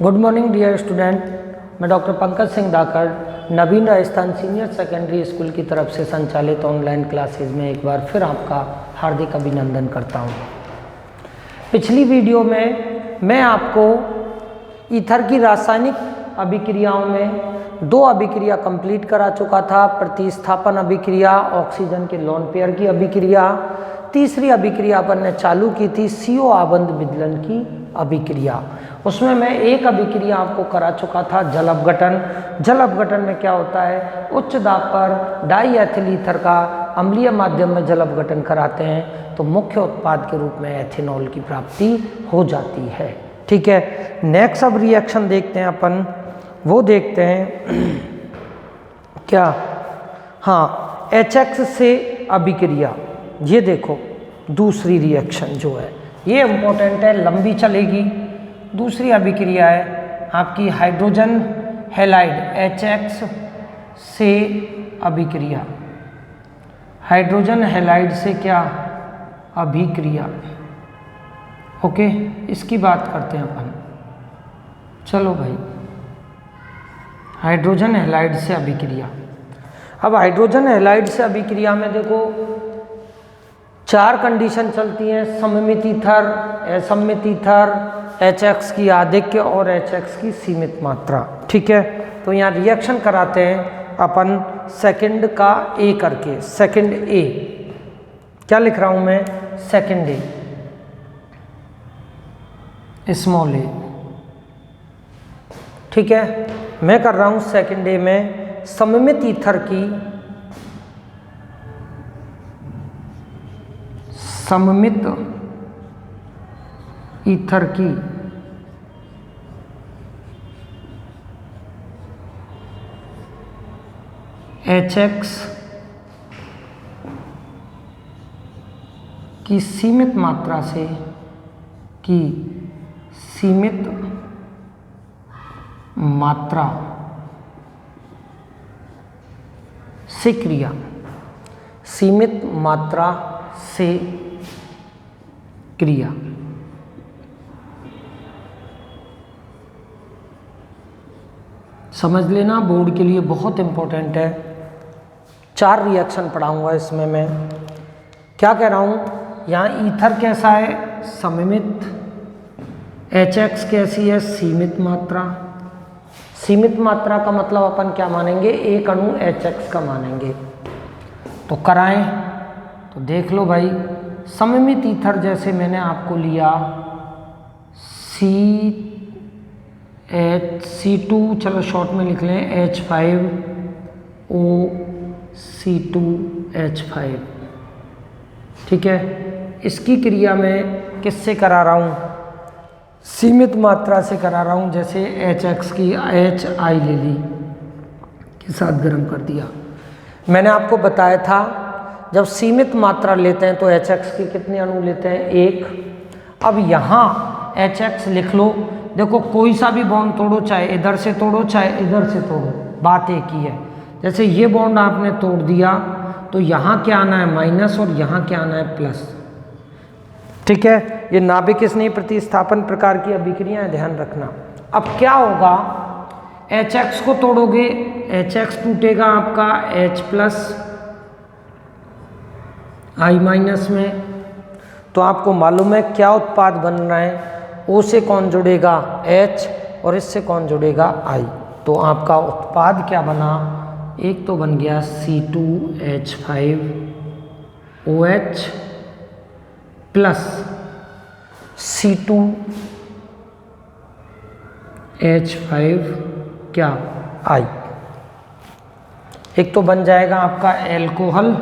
Good morning dear student, मैं doctor Pankaj Singh धाकड़ नवीन Rajasthan senior secondary school की तरफ से संचालित ऑनलाइन क्लासेज में एक बार फिर आपका हार्दिक अभिनंदन करता हूं। पिछली वीडियो में मैं आपको ईथर की रासायनिक अभिक्रियाओं में दो अभिक्रिया कंप्लीट करा चुका था। प्रतिस्थापन अभिक्रिया, ऑक्सीजन के लोन पेयर की अभिक्रिया। तीसरी अभिक्रिया अपन ने चालू की थी CO आबंध विदलन की अभिक्रिया। उसमें मैं एक अभिक्रिया आपको करा चुका था, जल अपघटन। जल अपघटन में क्या होता है, उच्च दाब पर डाई एथिल ईथर का अम्लीय माध्यम में जल अपघटन कराते हैं तो मुख्य उत्पाद के रूप में एथेनॉल की प्राप्ति हो जाती है। ठीक है, नेक्स्ट अब रिएक्शन देखते हैं अपन, वो देखते हैं क्या, हाँ, HX से अभिक्रिया। ये देखो दूसरी रिएक्शन जो है ये इम्पोर्टेंट है, लंबी चलेगी। दूसरी अभिक्रिया है आपकी हाइड्रोजन हैलाइड HX से अभिक्रिया। हाइड्रोजन हैलाइड से क्या अभिक्रिया, ओके, इसकी बात करते हैं अपन। चलो भाई, हाइड्रोजन हैलाइड से अभिक्रिया। अब हाइड्रोजन हैलाइड से अभिक्रिया में देखो चार कंडीशन चलती हैं, सममित ईथर, असममित ईथर, HX की आधिक्य और HX की सीमित मात्रा। ठीक है, तो यहाँ रिएक्शन कराते हैं अपन सेकंड का A करके। सेकंड A क्या लिख रहा हूँ मैं, सेकंड A स्मॉल a। ठीक है, मैं कर रहा हूँ सेकंड A में सममित ईथर की, सममित ईथर की HX की सीमित मात्रा से, की सीमित मात्रा से क्रिया, सीमित मात्रा से क्रिया। समझ लेना, बोर्ड के लिए बहुत इंपॉर्टेंट है। चार रिएक्शन पढ़ाऊंगा इसमें मैं। क्या कह रहा हूँ, यहाँ ईथर कैसा है, सममित, HX कैसी है, सीमित मात्रा। सीमित मात्रा का मतलब अपन क्या मानेंगे, एक अणु HX का मानेंगे। तो कराएं तो देख लो भाई, सममित ईथर जैसे मैंने आपको लिया C2, चलो शॉर्ट में लिख लें H5O C2H5। ठीक है, इसकी क्रिया में किससे करा रहा हूँ, सीमित मात्रा से करा रहा हूँ। जैसे HX की HI ले ली, के साथ गर्म कर दिया। मैंने आपको बताया था जब सीमित मात्रा लेते हैं तो HX के कितने अणु लेते हैं, एक। अब यहाँ HX लिख लो, देखो कोई सा भी बॉन्ड तोड़ो, चाहे इधर से तोड़ो चाहे इधर से तोड़ो, बात एक ही है। जैसे ये बॉन्ड आपने तोड़ दिया तो यहाँ क्या आना है, माइनस, और यहाँ क्या आना है, प्लस। ठीक है, ये नाभिक स्नेही प्रतिस्थापन प्रकार की अभिक्रिया है, ध्यान रखना। अब क्या होगा, HX को तोड़ोगे, HX टूटेगा आपका H+ I- में। तो आपको मालूम है क्या उत्पाद बन रहा है, O से कौन जुड़ेगा, H, और इससे कौन जुड़ेगा, I। तो आपका उत्पाद क्या बना, एक तो बन गया C2H5OH प्लस C2H5 क्या, I। एक तो बन जाएगा आपका एल्कोहल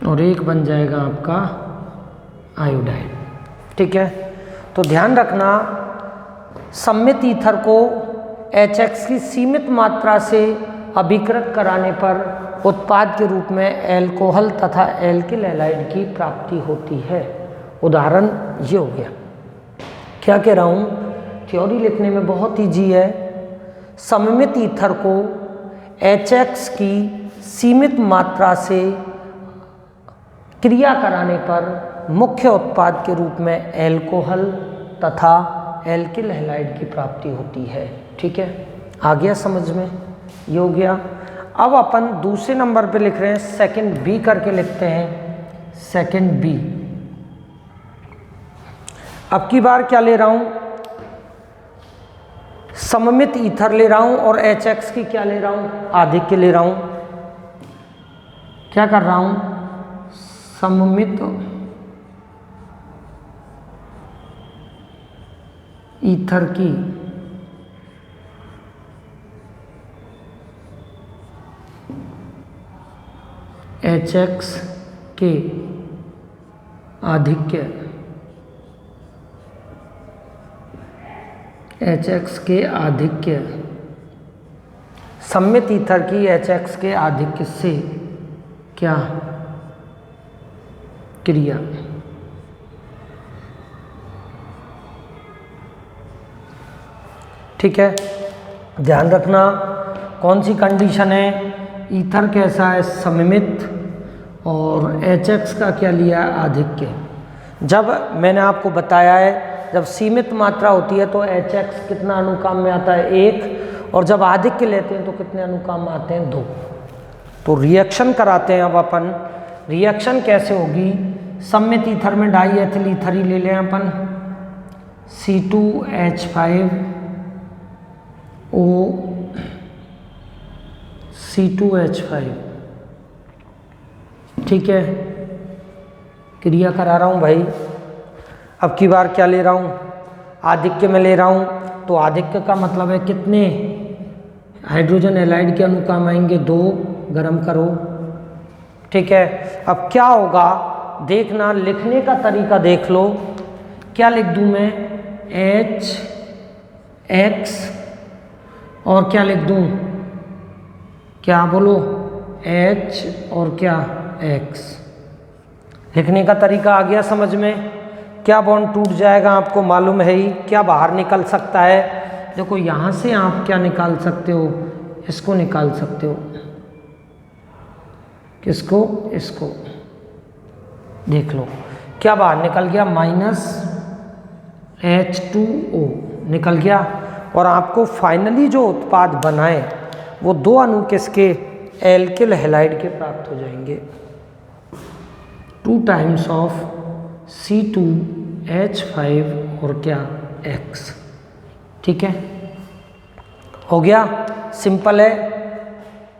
और एक बन जाएगा आपका आयोडाइड। ठीक है, तो ध्यान रखना, सममित ईथर को HX की सीमित मात्रा से अभिकृत कराने पर उत्पाद के रूप में एल्कोहल तथा एल्किल हैलाइड की प्राप्ति होती है। उदाहरण ये हो गया। क्या कह रहा हूँ, थ्योरी लिखने में बहुत ईजी है। सममित ईथर को HX की सीमित मात्रा से क्रिया कराने पर मुख्य उत्पाद के रूप में एल्कोहल तथा एल्किल हैलाइड की प्राप्ति होती है। ठीक है, आ गया समझ में, ये हो गया। अब अपन दूसरे नंबर पे लिख रहे हैं, सेकंड बी करके लिखते हैं, सेकंड बी। अब की बार क्या ले रहा हूं, सममित ईथर ले रहा हूं और HX की क्या ले रहा हूं, आधिक्य ले रहा हूं। क्या कर रहा हूं, सममित ईथर की HX के आधिक्य, HX के आधिक्य, सममित ईथर की HX के आधिक्य से क्या क्रिया। ठीक है, ध्यान रखना कौन सी कंडीशन है, ईथर कैसा है, सममित, और HX का क्या लिया, आधिक्य। जब मैंने आपको बताया है, जब सीमित मात्रा होती है तो HX कितना अनुकाम में आता है, 1, और जब आधिक्य लेते हैं तो कितने अनुकाम में आते हैं, 2। तो रिएक्शन कराते हैं अब अपन। रिएक्शन कैसे होगी, सममित ईथर में डाई एथिल ईथर ही ले लें अपन, C2H5O C2H5। ठीक है, क्रिया करा रहा हूँ भाई। अब की बार क्या ले रहा हूँ, आधिक्य में ले रहा हूँ, तो आधिक्य का मतलब है कितने हाइड्रोजन हैलाइड के अनुकाम आएंगे, 2। गरम करो। ठीक है, अब क्या होगा देखना, लिखने का तरीका देख लो। क्या लिख दूँ मैं, HX, और क्या लिख दूँ, क्या बोलो, H और क्या, X। लिखने का तरीका आ गया समझ में। क्या बॉन्ड टूट जाएगा आपको मालूम है ही, क्या बाहर निकल सकता है। देखो यहाँ से आप क्या निकाल सकते हो, इसको निकाल सकते हो, किसको, इसको। देख लो क्या बाहर निकल गया, -H2O निकल गया। और आपको फाइनली जो उत्पाद बनाए वो 2 अणु किसके, एल्किल हैलाइड के प्राप्त हो जाएंगे, 2 टाइम्स ऑफ C2H5 और क्या, X। ठीक है, हो गया, सिंपल है।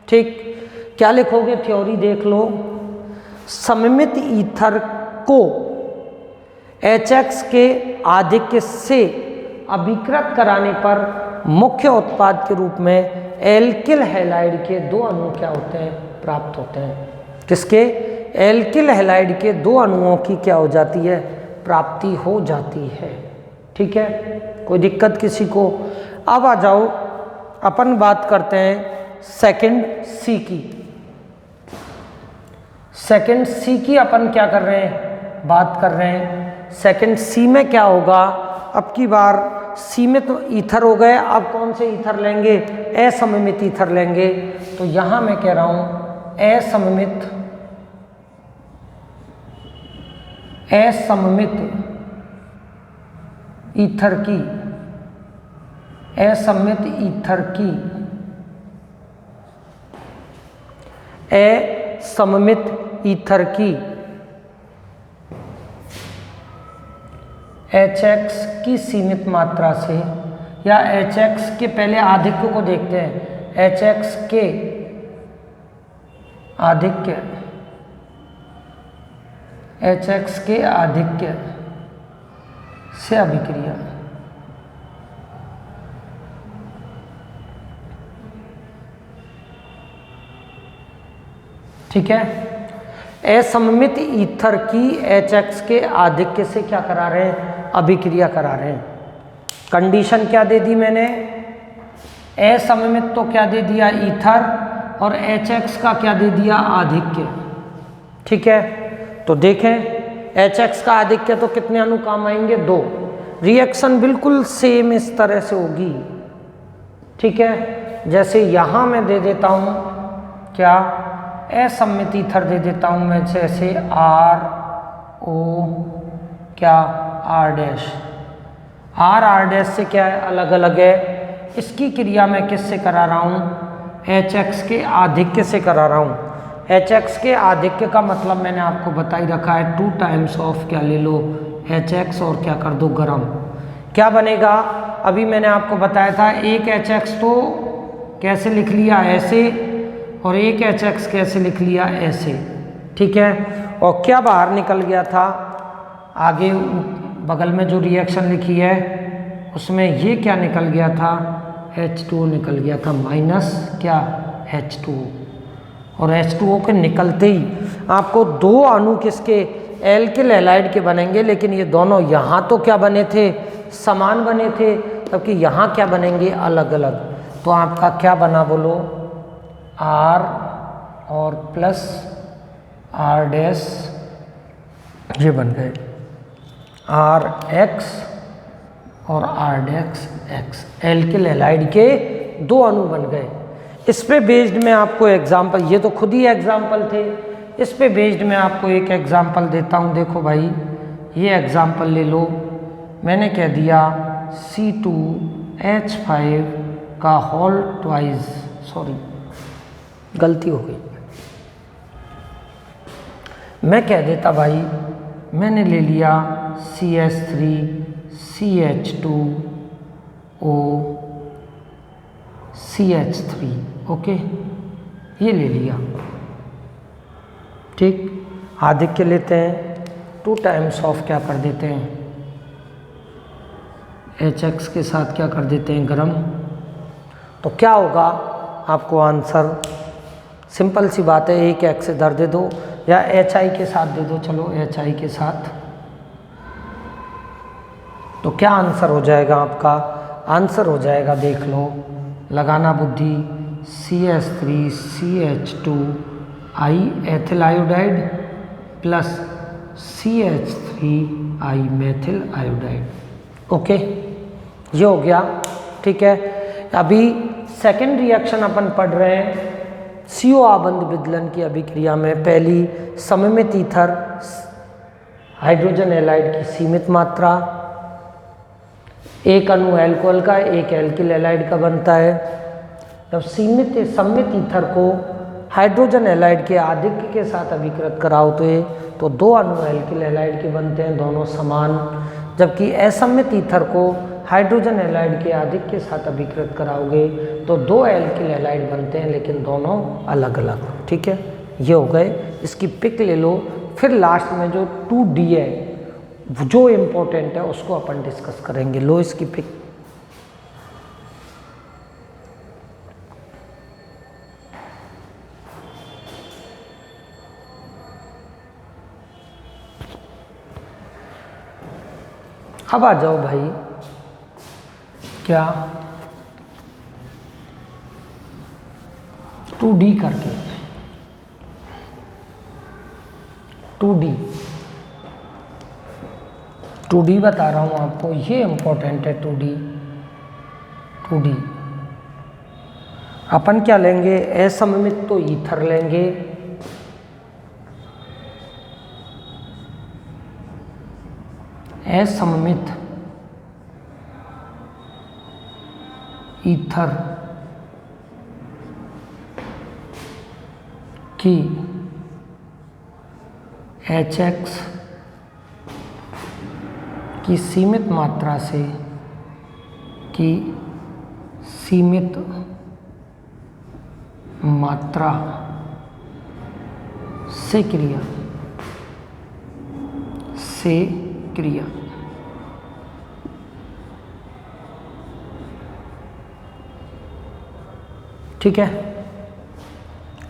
ठीक, क्या लिखोगे, थ्योरी देख लो। सममित ईथर को HX के आधिक्य से अभिकृत कराने पर मुख्य उत्पाद के रूप में एल्किल हैलाइड के 2 अणु क्या होते हैं, प्राप्त होते हैं। किसके, एल्किल हैलाइड के 2 अणुओं की क्या हो जाती है, प्राप्ति हो जाती है। ठीक है, कोई दिक्कत किसी को। अब आ जाओ, अपन बात करते हैं सेकंड सी की। सेकंड सी की अपन क्या कर रहे हैं, बात कर रहे हैं। सेकंड सी में क्या होगा, अब की बार सी में तो ईथर हो गए, अब कौन से ईथर लेंगे, असममित ईथर लेंगे। तो यहां मैं कह रहा हूं असममित ईथर की, असममित ईथर की, असममित ईथर की HX की सीमित मात्रा से, या HX के पहले आधिक्य को देखते हैं, HX के आधिक्य, HX के आधिक्य से अभिक्रिया। ठीक है, असममित ईथर की HX के आधिक्य से क्या करा रहे हैं, अभिक्रिया करा रहे हैं। कंडीशन क्या दे दी मैंने, असममित तो क्या दे दिया, ईथर, और HX का क्या दे दिया, आधिक्य। ठीक है, तो देखें HX का आधिक्य तो कितने अनुकाम आएंगे, 2। रिएक्शन बिल्कुल सेम इस तरह से होगी। ठीक है, जैसे यहाँ मैं दे देता हूँ क्या, असममित ईथर दे देता हूँ मैं, जैसे R O क्या R dash. R R dash से क्या है, अलग अलग है। इसकी क्रिया मैं किससे करा रहा हूँ, एच एक्स के आधिक्य से करा रहा हूँ। एच एक्स के आधिक्य का मतलब मैंने आपको बता ही रखा है, 2 टाइम्स ऑफ क्या ले लो, एच एक्स, और क्या कर दो, गरम। क्या बनेगा, अभी मैंने आपको बताया था, एक एच एक्स तो कैसे लिख लिया, ऐसे, और एक एच एक्स कैसे लिख लिया, ऐसे, ठीक है। और क्या बाहर निकल गया था, आगे बगल में जो रिएक्शन लिखी है उसमें ये क्या निकल गया था, H2O निकल गया था, माइनस क्या, H2O। और H2O के निकलते ही आपको 2 अणु किसके, एल्किल हैलाइड के बनेंगे, लेकिन ये दोनों यहाँ तो क्या बने थे, समान बने थे, जबकि यहाँ क्या बनेंगे, अलग अलग। तो आपका क्या बना, बोलो, R और प्लस R डैश, ये बन गए R एक्स और R dash x, alkyl halide के 2 अणु बन गए। इस पे बेस्ड में आपको एग्जाम्पल, ये तो खुद ही एग्जाम्पल थे, इस पे बेस्ड में आपको एक एग्जाम्पल देता हूँ। देखो भाई, ये एग्जाम्पल ले लो, मैंने कह दिया C2H5 का होल ट्वाइस, सॉरी गलती हो गई, मैं कह देता भाई, मैंने ले लिया CH3CH2O CH3, ओके, ये ले लिया, ठीक। आधिक्य लेते हैं, 2 टाइम्स ऑफ क्या कर देते हैं, HX के साथ क्या कर देते हैं, गरम। तो क्या होगा, आपको आंसर सिंपल सी बात है, एक एक्स इधर दे दो या HI के साथ दे दो, चलो HI के साथ, तो क्या आंसर हो जाएगा आपका, आंसर हो जाएगा, देख लो, लगाना बुद्धि, CH3CH2I ethyl iodide plus CH3I methyl iodide, okay, ये हो गया, ठीक है। अभी सेकेंड रिएक्शन अपन पढ़ रहे हैं, CO आबंध विदलन की अभिक्रिया में पहली सममित ईथर हाइड्रोजन हैलाइड की सीमित मात्रा, एक अणु एल्कोहल का, एक एल्किल हैलाइड का बनता है। जब सममित ईथर को हाइड्रोजन हैलाइड के आधिक्य के साथ अभिकृत कराओ तो 2 अणु एल्किल हैलाइड के बनते हैं, दोनों समान। जबकि असममित ईथर को हाइड्रोजन हैलाइड के आधिक्य के साथ अभिकृत कराओगे तो 2 एल्किल हैलाइड बनते हैं, लेकिन दोनों अलग अलग, ठीक है। ये हो गए, इसकी पिक ले लो। फिर लास्ट में जो 2D है, जो इम्पोर्टेंट है, उसको अपन डिस्कस करेंगे। लो इसकी पिक, अब आ जाओ भाई, क्या 2D करके, 2D बता रहा हूँ आपको, ये इम्पोर्टेंट है। 2D अपन क्या लेंगे, असममित तो ईथर लेंगे, असममित ईथर की HX की सीमित मात्रा से क्रिया ठीक है।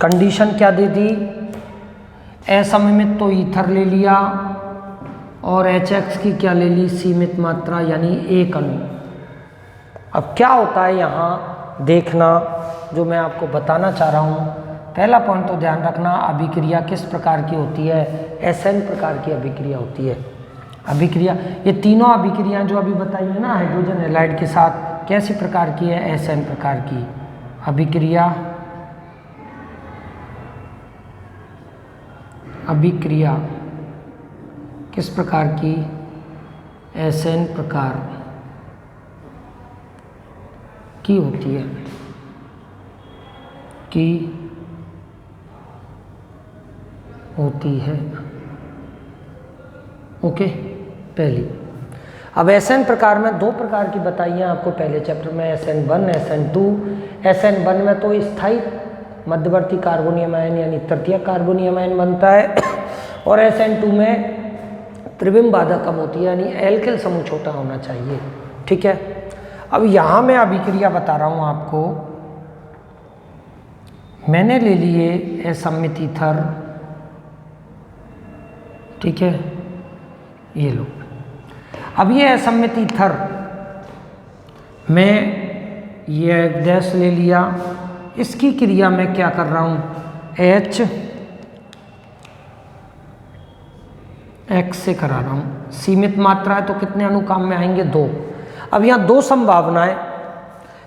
कंडीशन क्या दे दी, असममित तो ईथर ले लिया और HX की क्या ले ली, सीमित मात्रा, यानी एक अणु। अब क्या होता है यहाँ देखना, जो मैं आपको बताना चाह रहा हूँ। पहला पॉइंट तो ध्यान रखना, अभिक्रिया किस प्रकार की होती है, SN प्रकार की अभिक्रिया होती है। अभिक्रिया, ये तीनों अभिक्रियाएं जो अभी बताई है ना हाइड्रोजन हैलाइड के साथ, कैसी प्रकार की है, SN प्रकार की अभिक्रिया। अभिक्रिया किस प्रकार की, SN प्रकार की होती है, की होती है। ओके, पहली। अब SN प्रकार में दो प्रकार की बताइए आपको पहले चैप्टर में, SN1 SN2। SN1 में तो स्थायी मध्यवर्ती कार्बोनियम आयन यानी तृतीयक कार्बोनियम आयन बनता है, और SN2 में त्रिविम बाधा कम होती है यानी एल्किल समूह छोटा होना चाहिए। ठीक है, अब यहाँ मैं अभिक्रिया बता रहा हूँ आपको। मैंने ले लिए असम्मित ईथर, ठीक है, ये लो। अब ये असम्मित ईथर में ये डैश ले लिया, इसकी क्रिया मैं क्या कर रहा हूँ, HX से करा रहा हूँ। सीमित मात्रा है तो कितने अणु काम में आएंगे, 2। अब यहाँ दो संभावनाएं,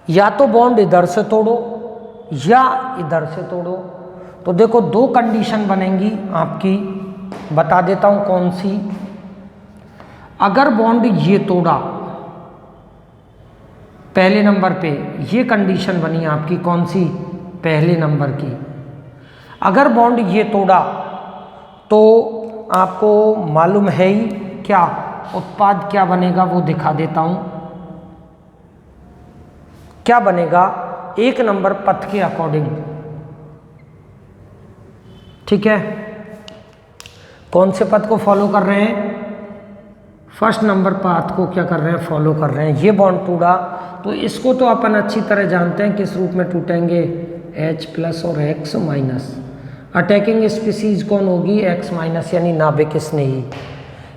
या तो बॉन्ड इधर से तोड़ो या इधर से तोड़ो। तो देखो दो कंडीशन बनेंगी आपकी, बता देता हूँ कौन सी। अगर बॉन्ड ये तोड़ा पहले नंबर पे, ये कंडीशन बनी आपकी कौन सी, पहले नंबर की। अगर बॉन्ड ये तोड़ा तो आपको मालूम है ही क्या उत्पाद क्या बनेगा, वो दिखा देता हूं। क्या बनेगा, 1 नंबर पथ के अकॉर्डिंग। ठीक है, कौन से पथ को फॉलो कर रहे हैं, फर्स्ट नंबर पाथ को क्या कर रहे हैं, फॉलो कर रहे हैं। ये बॉन्ड टूटा तो इसको तो अपन अच्छी तरह जानते हैं किस रूप में टूटेंगे, H+ और X-। अटैकिंग स्पीसीज कौन होगी, X- यानी नाभिक स्नेही।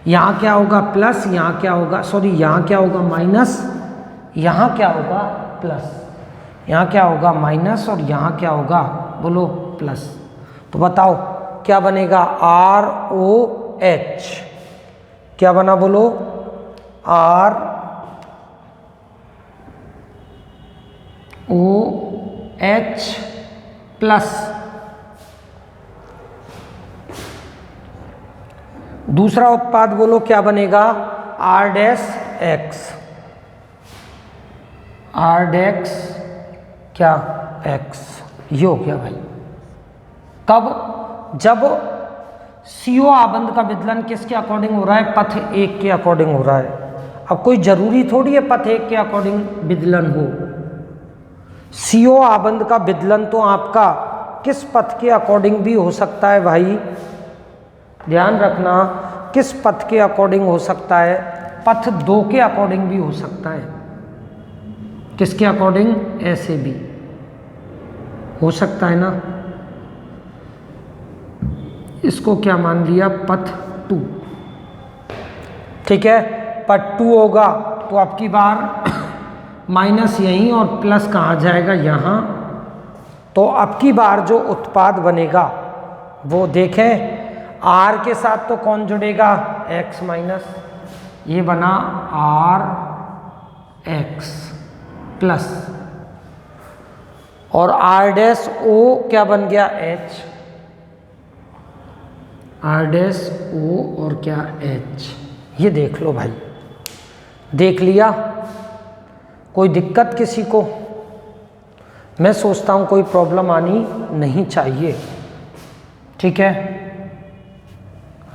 यहाँ क्या होगा प्लस, यहाँ क्या होगा, सॉरी यहाँ क्या होगा माइनस, यहाँ क्या होगा प्लस, यहाँ क्या होगा माइनस, और यहाँ क्या होगा बोलो प्लस। तो बताओ क्या बनेगा, ROH। क्या बना बोलो, ROH+। दूसरा उत्पाद बोलो क्या बनेगा, R-X। R-X क्या X। ये हो गया भाई। कब, जब CO आबंध का विदलन किसके अकॉर्डिंग हो रहा है, पथ 1 के अकॉर्डिंग हो रहा है। अब कोई जरूरी थोड़ी है पथ 1 के अकॉर्डिंग विदलन हो। CO आबंध का विदलन तो आपका किस पथ के अकॉर्डिंग भी हो सकता है भाई, ध्यान रखना, किस पथ के अकॉर्डिंग हो सकता है, पथ 2 के अकॉर्डिंग भी हो सकता है। किसके अकॉर्डिंग, ऐसे भी हो सकता है ना। इसको क्या मान लिया, पथ 2। ठीक है, पथ 2 होगा तो अब की बार माइनस यहीं और प्लस कहाँ जाएगा, यहाँ। तो अब की बार जो उत्पाद बनेगा वो देखें, R के साथ तो कौन जुड़ेगा, X-। ये बना RX+, और R-O क्या बन गया, H। R-O और क्या H। ये देख लो भाई, देख लिया, कोई दिक्कत किसी को, मैं सोचता हूँ कोई प्रॉब्लम आनी नहीं चाहिए। ठीक है,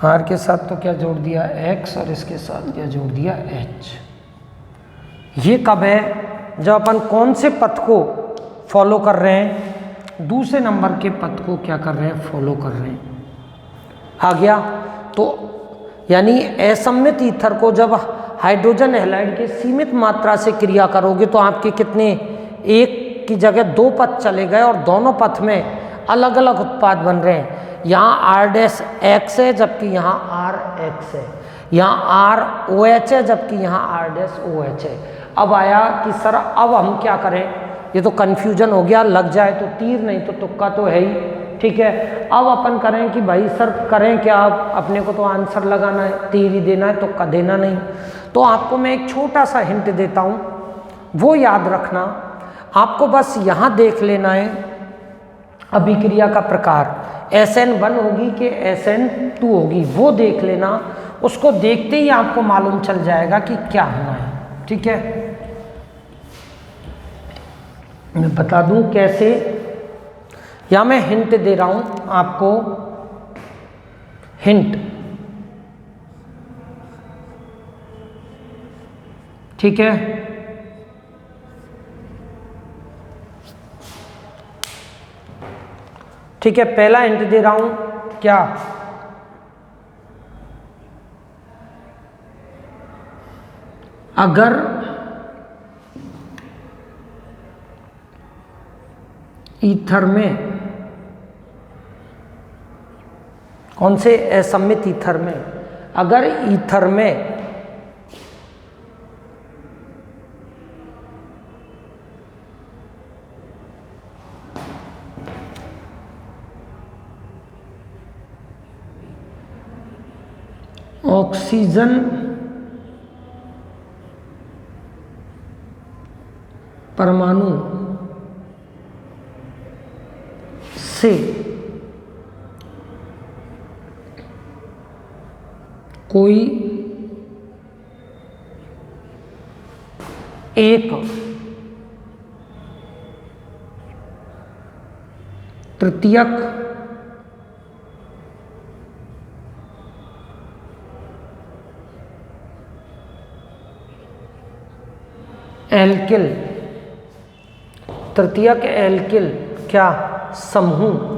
R के साथ तो क्या जोड़ दिया X, और इसके साथ क्या जोड़ दिया H। ये कब है, जब अपन कौन से पथ को फॉलो कर रहे हैं, दूसरे नंबर के पथ को क्या कर रहे हैं, फॉलो कर रहे हैं। आ गया। तो यानी असम्मित ईथर को जब हाइड्रोजन हैलाइड के सीमित मात्रा से क्रिया करोगे तो आपके कितने, 1 की जगह 2 पथ चले गए और दोनों पथ में अलग अलग उत्पाद बन रहे हैं। यहाँ R-X है जबकि यहाँ R-X है, यहाँ ROH है जबकि यहाँ R-OH है। अब आया कि सर अब हम क्या करें, ये तो कन्फ्यूजन हो गया, लग जाए तो तीर नहीं तो तुक्का तो है ही। ठीक है, अब अपन करें कि भाई सर करें क्या, अब अपने को तो आंसर लगाना है, तीर ही देना है, तुक्का देना नहीं। तो आपको मैं एक छोटा सा हिंट देता हूँ, वो याद रखना। आपको बस यहाँ देख लेना है अभिक्रिया का प्रकार, SN1 होगी कि SN2 होगी, वो देख लेना। उसको देखते ही आपको मालूम चल जाएगा कि क्या होना है। ठीक है, मैं बता दूं कैसे, या मैं हिंट दे रहा हूं आपको, हिंट, ठीक है। ठीक है, पहला हिंट दे रहा हूं, क्या, अगर ईथर में, कौन से असममित ईथर में, अगर ईथर में ऑक्सीजन परमाणु से कोई एक तृतीयक एल्किल, तृतीयक एल्किल क्या समूह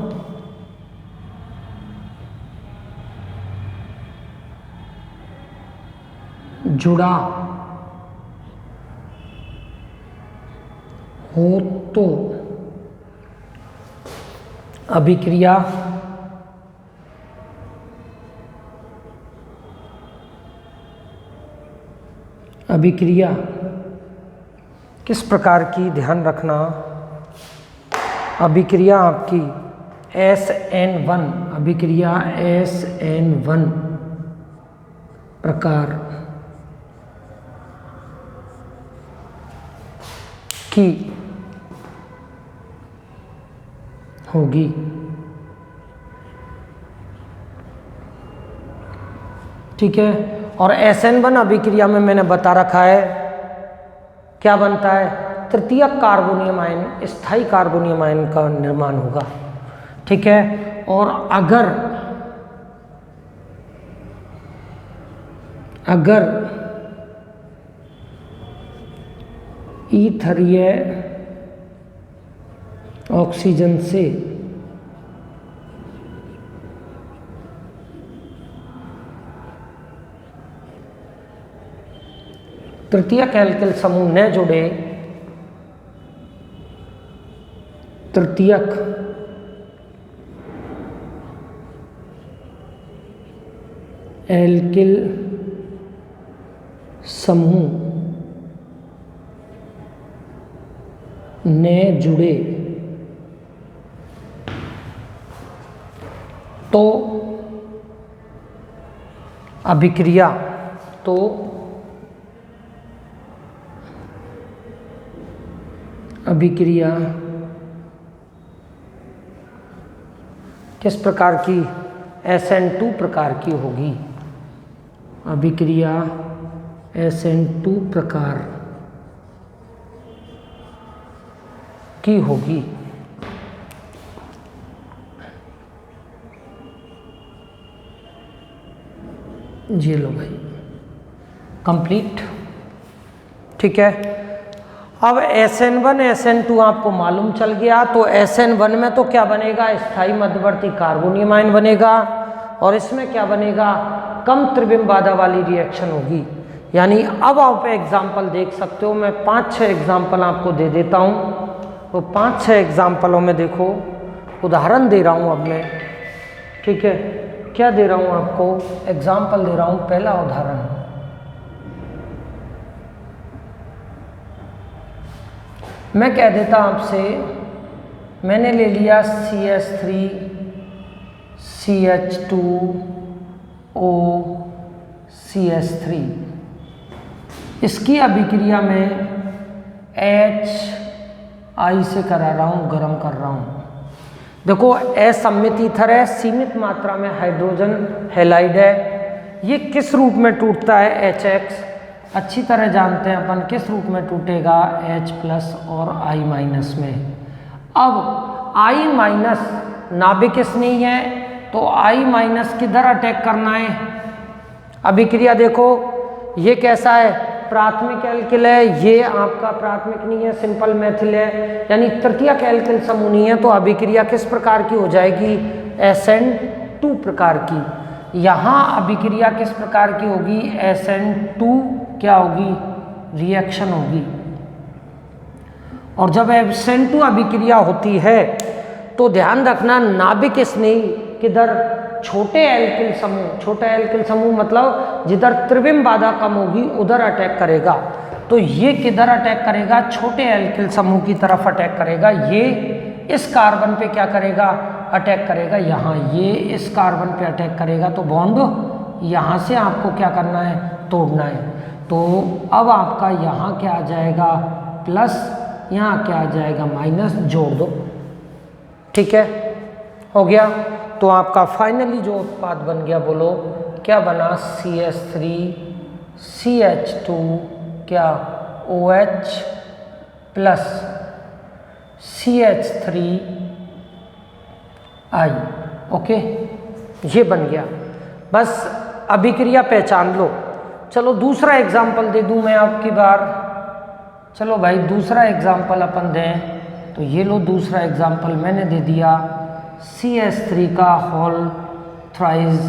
जुड़ा हो तो अभिक्रिया किस प्रकार की, ध्यान रखना, अभिक्रिया आपकी SN1, अभिक्रिया SN1 प्रकार की होगी। ठीक है, और SN1 अभिक्रिया में मैंने बता रखा है क्या बनता है, तृतीयक कार्बोनियम आयन, स्थायी कार्बोनियम आयन का निर्माण होगा। ठीक है, और अगर ईथरीय ऑक्सीजन से तृतीयक एल्किल समूह न जुड़े, तृतीयक एल्किल समूह न जुड़े तो अभिक्रिया किस प्रकार की, SN2 प्रकार की होगी। अभिक्रिया SN2 प्रकार की होगी। ये लो भाई, कंप्लीट। ठीक है, अब SN1 SN2 आपको मालूम चल गया, तो SN1 में तो क्या बनेगा, स्थायी मध्यवर्ती कार्बोनियम आयन बनेगा, और इसमें क्या बनेगा, कम त्रिविम बाधा वाली रिएक्शन होगी। यानी अब आप एग्जाम्पल देख सकते हो, मैं 5-6 एग्जाम्पल आपको दे देता हूँ। तो 5-6 एग्जाम्पलों में देखो, उदाहरण दे रहा हूँ अब मैं। ठीक है, क्या दे रहा हूँ आपको, एग्जाम्पल दे रहा हूँ। पहला उदाहरण, मैं कह देता आपसे, मैंने ले लिया CH3 CH2O CH3, इसकी अभिक्रिया में HI से करा रहा हूँ, गर्म कर रहा हूँ। देखो असममित ईथर है, सीमित मात्रा में हाइड्रोजन हैलाइड है, ये किस रूप में टूटता है, HX, अच्छी तरह जानते हैं अपन किस रूप में टूटेगा, H प्लस और I माइनस में। अब I माइनस नाभिक स्नेही है तो I माइनस किधर अटैक करना है? अभिक्रिया देखो ये कैसा है, प्राथमिक एल्किल है, ये आपका प्राथमिक नहीं है, सिंपल मैथिल है, यानी तृतीयक एल्किल समूह नहीं है, तो अभिक्रिया किस प्रकार की हो जाएगी, SN2 प्रकार की। यहाँ अभिक्रिया किस प्रकार की होगी, SN2 क्या होगी, रिएक्शन होगी। और जब SN2 अभिक्रिया होती है तो ध्यान रखना नाभिक स्नेही किधर, छोटे एल्किल समूह, छोटा एल्किल समूह मतलब जिधर त्रिविम बाधा कम होगी उधर अटैक करेगा। तो ये किधर अटैक करेगा, छोटे एल्किल समूह की तरफ अटैक करेगा। ये इस कार्बन पे क्या करेगा, अटैक करेगा यहाँ, ये इस कार्बन पे अटैक करेगा, तो बॉन्ड यहाँ से आपको क्या करना है, तोड़ना है। तो अब आपका यहाँ क्या आ जाएगा, प्लस, यहाँ क्या आ जाएगा, माइनस, जोड़ दो, ठीक है, हो गया। तो आपका फाइनली जो उत्पाद बन गया, बोलो क्या बना, CH3 CH2 क्या OH plus CH3 I, okay, ये बन गया। बस अभिक्रिया पहचान लो। चलो दूसरा एग्जाम्पल दे दूं मैं आपकी बार, चलो भाई दूसरा एग्जाम्पल अपन दें। तो ये लो दूसरा एग्जाम्पल मैंने दे दिया, CH3 का होल थ्राइज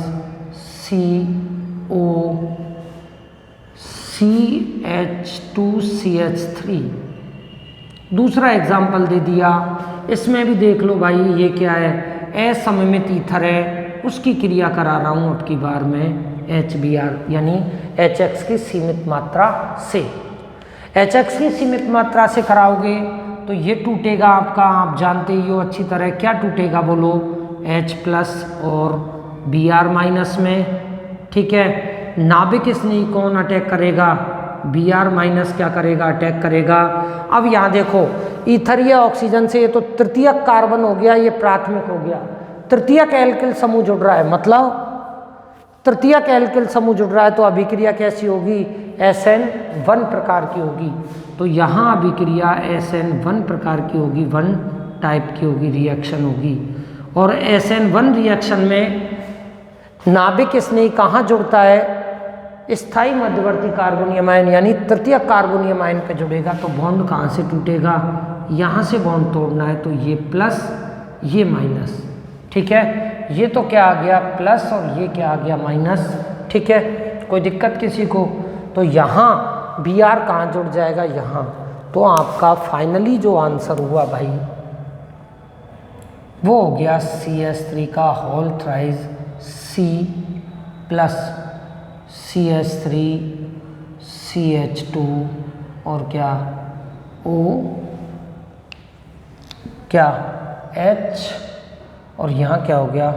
CO CH2CH3। दूसरा एग्जाम्पल दे दिया, इसमें भी देख लो भाई ये क्या है, असममित ईथर है, उसकी क्रिया करा रहा हूँ अब की बार में HBr, यानी HX की सीमित मात्रा से। HX की सीमित मात्रा से कराओगे तो ये टूटेगा आपका, आप जानते ही हो अच्छी तरह, क्या टूटेगा बोलो, H प्लस और Br माइनस में, ठीक है। नाभिक स्नेही कौन अटैक करेगा, Br माइनस क्या करेगा, अटैक करेगा। अब यहाँ देखो ईथर ये ऑक्सीजन से, ये तो तृतीयक कार्बन हो गया, ये प्राथमिक हो गया, तृतीयक एल्किल समूह जुड़ रहा है, मतलब तृतीयक एल्किल समूह जुड़ रहा है, तो अभिक्रिया कैसी होगी, SN1 प्रकार की होगी। तो यहाँ अभिक्रिया SN1 प्रकार की होगी, 1 टाइप की होगी, रिएक्शन होगी। और SN1 रिएक्शन में नाभिक स्नेही कहाँ जुड़ता है, स्थायी मध्यवर्ती कार्बोनियम आयन यानी तृतीयक कार्बोनियम आयन पे जुड़ेगा। तो बॉन्ड कहाँ से टूटेगा, यहाँ से बॉन्ड तोड़ना है, तो ये प्लस ये माइनस, ठीक है। ये तो क्या आ गया, प्लस, और ये क्या आ गया, माइनस, ठीक है, कोई दिक्कत किसी को। तो यहाँ Br कहाँ जुड़ जाएगा, यहाँ। तो आपका फाइनली जो आंसर हुआ भाई वो हो गया CH3 का whole thrice C plus CH3 CH2 और क्या O क्या H, और यहाँ क्या हो गया,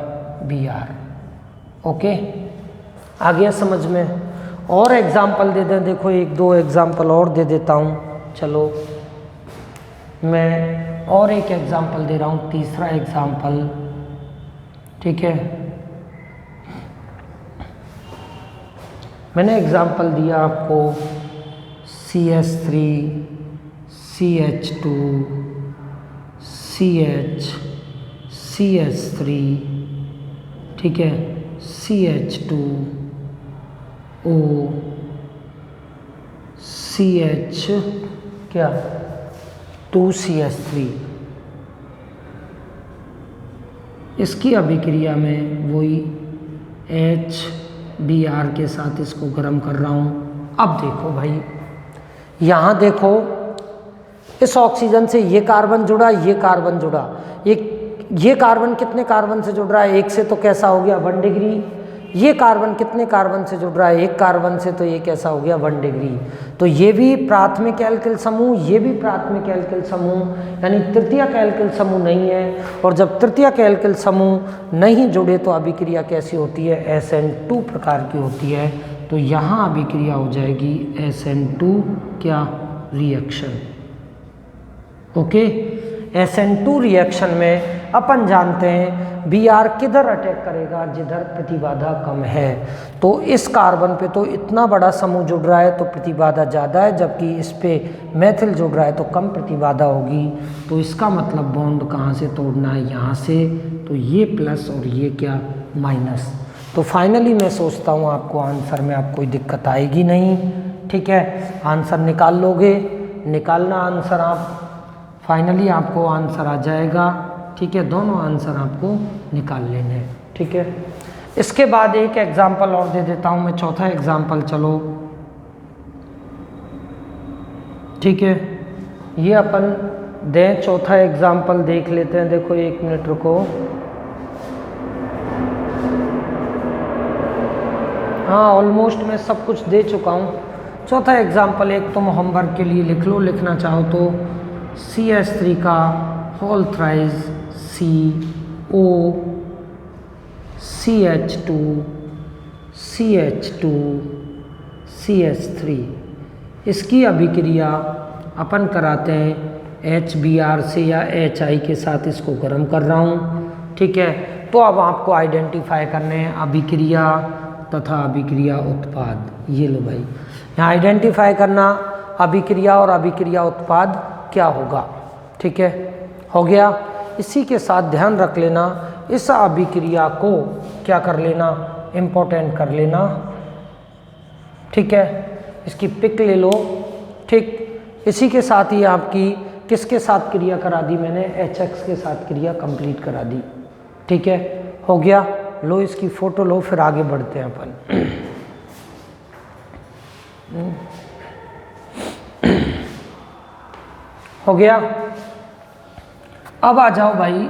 Br, ओके, आ गया समझ में। और एग्जाम्पल दे दें, देखो एक दो एग्जाम्पल और दे देता हूँ। चलो मैं और एक एग्जाम्पल दे रहा हूँ, तीसरा एग्जाम्पल, ठीक है। मैंने एग्जाम्पल दिया आपको CH3 CH2 CH CH3, ठीक है, CH2 O CH क्या 2CH3। इसकी अभिक्रिया में वही HBr के साथ इसको गर्म कर रहा हूँ। अब देखो भाई यहाँ देखो इस ऑक्सीजन से ये कार्बन जुड़ा, ये कार्बन जुड़ा, ये कार्बन कितने कार्बन से जुड़ रहा है, एक से, तो कैसा हो गया 1 डिग्री। ये कार्बन कितने कार्बन से जुड़ रहा है, एक कार्बन से, तो ये कैसा हो गया 1 डिग्री। तो ये भी प्राथमिक एल्किल समूह, ये भी प्राथमिक एल्किल समूह, यानी तृतीयक एल्किल समूह नहीं है। और जब तृतीयक एल्किल समूह नहीं जुड़े तो अभिक्रिया कैसी होती है, SN2 प्रकार की होती है। तो यहाँ अभिक्रिया हो जाएगी SN2 क्या रिएक्शन, ओके। SN2 रिएक्शन में अपन जानते हैं Br किधर अटैक करेगा, जिधर प्रतिबाधा कम है। तो इस कार्बन पे तो इतना बड़ा समूह जुड़ रहा है तो प्रतिबाधा ज़्यादा है, जबकि इस पे मेथिल जुड़ रहा है तो कम प्रतिबाधा होगी। तो इसका मतलब बॉन्ड कहाँ से तोड़ना है, यहाँ से। तो ये प्लस और ये क्या, माइनस। तो फाइनली मैं सोचता हूँ आपको आंसर में आप कोई दिक्कत आएगी नहीं। ठीक है, आंसर निकाल लोगे, निकालना आंसर आप, फाइनली आपको आंसर आ जाएगा। ठीक है, दोनों आंसर आपको निकाल लेने हैं। ठीक है, इसके बाद एक एग्जाम्पल और दे देता हूँ मैं, चौथा एग्जाम्पल। चलो ठीक है, ये अपन दें, चौथा एग्जाम्पल देख लेते हैं। देखो 1 मिनट रुको। हाँ, ऑलमोस्ट मैं सब कुछ दे चुका हूँ। चौथा एग्जाम्पल एक तुम होमवर्क के लिए लिख लो, लिखना चाहो तो CH3 का whole thrice CO CH2 CH2 CH3, इसकी अभिक्रिया अपन कराते हैं HBr से या HI के साथ। इसको गर्म कर रहा हूँ। ठीक है, तो अब आपको आइडेंटिफाई करने हैं अभिक्रिया तथा अभिक्रिया उत्पाद। ये लो भाई, यहाँ आइडेंटिफाई करना अभिक्रिया और अभिक्रिया उत्पाद क्या होगा। ठीक है, हो गया। इसी के साथ ध्यान रख लेना, इस अभिक्रिया को क्या कर लेना, इम्पोर्टेंट कर लेना। ठीक है, इसकी पिक ले लो। ठीक, इसी के साथ ही आपकी किसके साथ क्रिया करा दी मैंने, HX के साथ क्रिया कंप्लीट करा दी। ठीक है, हो गया। लो इसकी फोटो लो, फिर आगे बढ़ते हैं अपन। हो गया। अब आ जाओ भाई,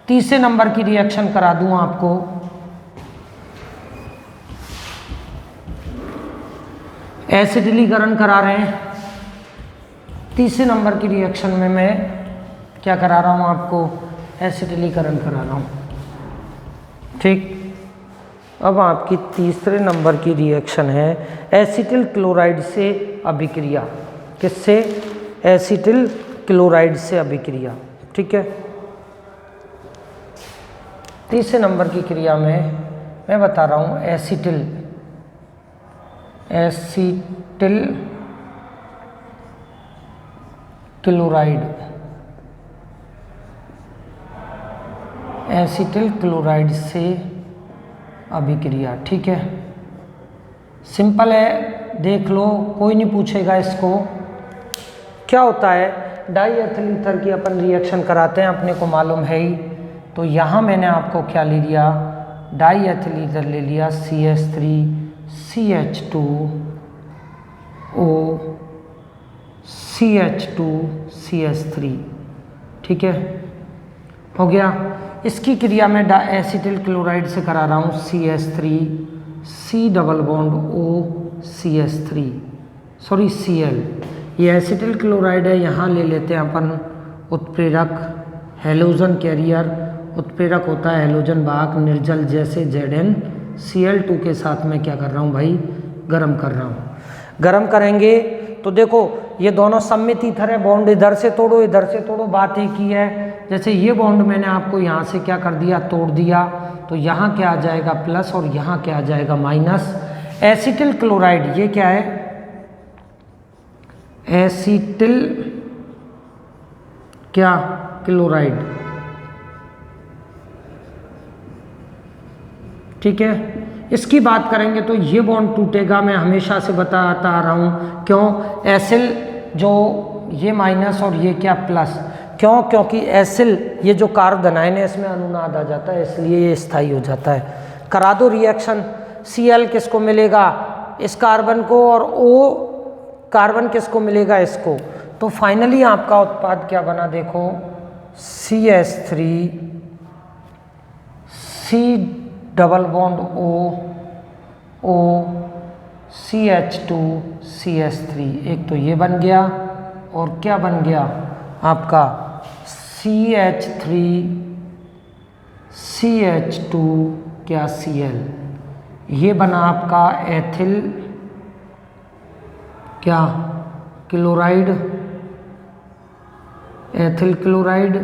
तीसरे नंबर की रिएक्शन करा दूं आपको। एसिटिलीकरण करा रहे हैं। तीसरे नंबर की रिएक्शन में मैं क्या करा रहा हूं आपको, एसिटिलीकरण करा रहा हूं। ठीक, अब आपकी तीसरे नंबर की रिएक्शन है एसिटिल क्लोराइड से अभिक्रिया। किससे, एसिटिल क्लोराइड से अभिक्रिया। ठीक है, तीसरे नंबर की क्रिया में मैं बता रहा हूँ एसिटिल क्लोराइड, एसिटिल क्लोराइड से अभिक्रिया। ठीक है, सिंपल है, देख लो, कोई नहीं पूछेगा इसको। क्या होता है, डाई एथिल ईथर की अपन रिएक्शन कराते हैं, अपने को मालूम है ही। तो यहाँ मैंने आपको क्या ले लिया, डाई एथिल ईथर ले लिया, CH3 CH2O CH2 CH3। ठीक है, हो गया। इसकी क्रिया में एसिटिल क्लोराइड से करा रहा हूँ CH3 C double bond O CH3, sorry Cl। ये एसिटिल क्लोराइड है, यहाँ ले लेते हैं अपन उत्प्रेरक, हेलोजन कैरियर। उत्प्रेरक होता है हेलोजन वाहक निर्जल, जैसे ZnCl2 के साथ में क्या कर रहा हूँ भाई, गर्म कर रहा हूँ। गर्म करेंगे तो देखो ये दोनों सममित ईथर है, बॉन्ड इधर से तोड़ो इधर से तोड़ो, बात एक ही है। जैसे ये बॉन्ड मैंने आपको यहाँ से क्या कर दिया, तोड़ दिया, तो यहाँ क्या आ जाएगा प्लस और यहाँ क्या आ जाएगा माइनस। एसिटिल क्लोराइड ये क्या है, एसिटिल क्या, क्लोराइड। ठीक है, इसकी बात करेंगे तो ये बॉन्ड टूटेगा, मैं हमेशा से बताता आ रहा हूँ। क्यों, एसिल जो ये माइनस और ये क्या प्लस, क्यों, क्योंकि एसिल ये जो कार्ब धनायन है इसमें अनुनाद आ जाता है, इसलिए ये स्थायी हो जाता है। करा दो रिएक्शन, Cl किसको मिलेगा, इस कार्बन को, और O कार्बन किसको मिलेगा, इसको। तो फाइनली आपका उत्पाद क्या बना, देखो CH3 C double bond O CH2 CH3। एक तो ये बन गया, और क्या बन गया आपका CH3 CH2 क्या Cl। ये बना आपका एथिल क्या, क्लोराइड, एथिल क्लोराइड।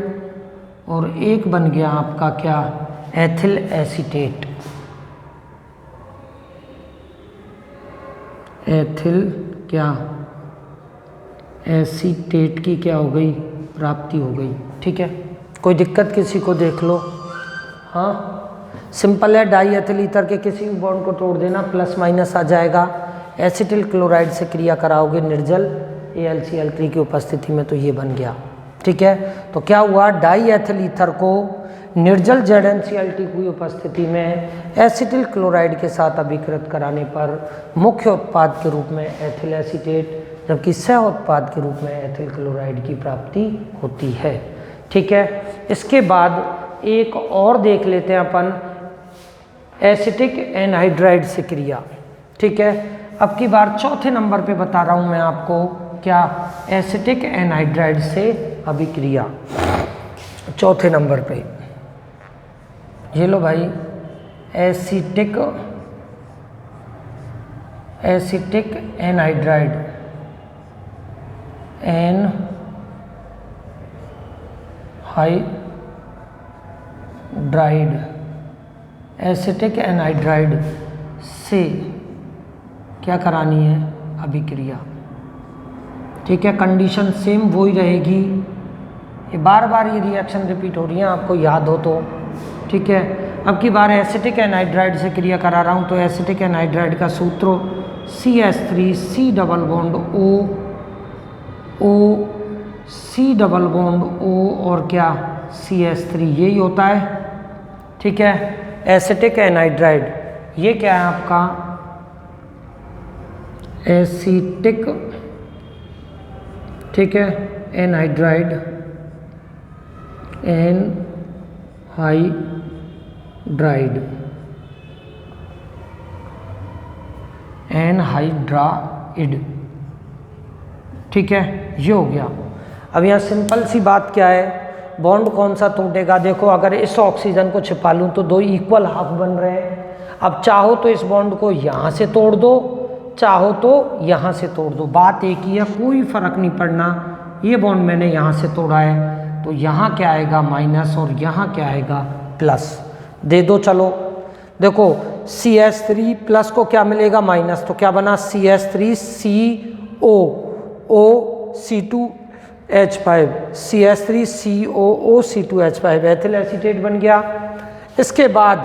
और एक बन गया आपका क्या, एथिल एसीटेट। एथिल क्या, एसीटेट की क्या हो गई, प्राप्ति हो गई। ठीक है, कोई दिक्कत किसी को, देख लो। हाँ सिंपल है, डाई एथिल ईथर के किसी भी बॉन्ड को तोड़ देना, प्लस माइनस आ जाएगा। एसिटिल क्लोराइड से क्रिया कराओगे निर्जल AlCl3 की उपस्थिति में, तो ये बन गया। ठीक है, तो क्या हुआ, डाई एथिल ईथर को निर्जल ZnCl2 की उपस्थिति में एसिटिल क्लोराइड के साथ अभिकृत कराने पर मुख्य उत्पाद के रूप में एथिल एसीटेट, जबकि सह उत्पाद के रूप में एथिल क्लोराइड की प्राप्ति होती है। ठीक है, इसके बाद एक और देख लेते हैं अपन, एसिटिक एनहाइड्राइड से क्रिया। ठीक है, अब की बार चौथे नंबर पे बता रहा हूं मैं आपको, क्या, एसिटिक एनहाइड्राइड से अभिक्रिया। चौथे नंबर पे ये लो भाई, acetic anhydride, anhydride, acetic anhydride से क्या करानी है, अभिक्रिया। ठीक है, कंडीशन सेम वही रहेगी, ये बार बार ये रिएक्शन रिपीट हो रही है, आपको याद हो तो। ठीक है, अब की बार एसिटिक एनहाइड्राइड से क्रिया करा रहा हूँ, तो एसिटिक एनहाइड्राइड का सूत्र CH3 C double bond O C double bond O और क्या, CH3, यही होता है। ठीक है, एसिटिक एनहाइड्राइड ये क्या है आपका, एसिटिक, ठीक है, एनहाइड्राइड, एनहाइड्राइड, एनहाइड्राइड। ठीक है, ये हो गया। अब यहाँ सिंपल सी बात क्या है, बॉन्ड कौन सा टूटेगा, देखो अगर इस ऑक्सीजन को छिपा लूँ तो दो इक्वल हाफ बन रहे हैं। अब चाहो तो इस बॉन्ड को यहाँ से तोड़ दो, चाहो तो यहाँ से तोड़ दो, बात एक ही है, कोई फर्क नहीं पड़ना। ये बॉन्ड मैंने यहाँ से तोड़ा है, तो यहाँ क्या आएगा, माइनस, और यहाँ क्या आएगा, प्लस। दे दो, चलो देखो, CH3 प्लस को क्या मिलेगा, माइनस, तो क्या बना, CH3CO C2H5, CH3COO C2H5, ethyl acetate बन गया। इसके बाद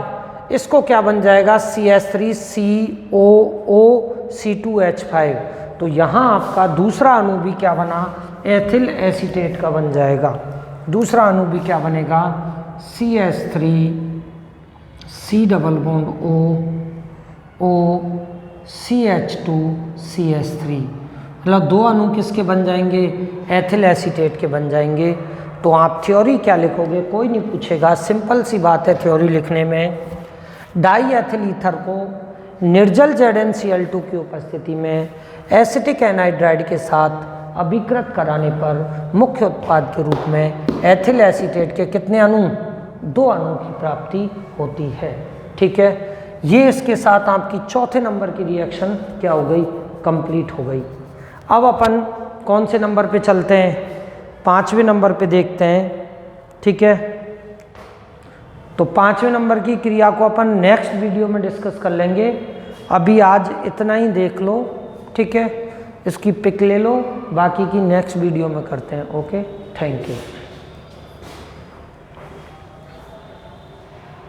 इसको क्या बन जाएगा, CH3COO C2H5, तो यहाँ आपका दूसरा अणु भी क्या बना, एथिल एसीटेट का बन जाएगा। दूसरा अणु भी क्या बनेगा, CH3 C double bond O CH2 CH3, मतलब दो अणु किसके बन जाएंगे, एथिल एसीटेट के बन जाएंगे। तो आप थ्योरी क्या लिखोगे, कोई नहीं पूछेगा, सिंपल सी बात है थ्योरी लिखने में। डाई एथिल ईथर को निर्जल ZnCl2 की उपस्थिति में एसिटिक एनहाइड्राइड के साथ अभिकृत कराने पर मुख्य उत्पाद के रूप में एथिल एसीटेट के कितने अणु, दो अणु की प्राप्ति होती है। ठीक है, ये इसके साथ आपकी चौथे नंबर की रिएक्शन क्या हो गई, कंप्लीट हो गई। अब अपन कौन से नंबर पे चलते हैं, पांचवें नंबर पे देखते हैं। ठीक है, तो पांचवें नंबर की क्रिया को अपन नेक्स्ट वीडियो में डिस्कस कर लेंगे। अभी आज इतना ही देख लो, ठीक है, इसकी पिक ले लो, बाकी की नेक्स्ट वीडियो में करते हैं। Okay, thank you.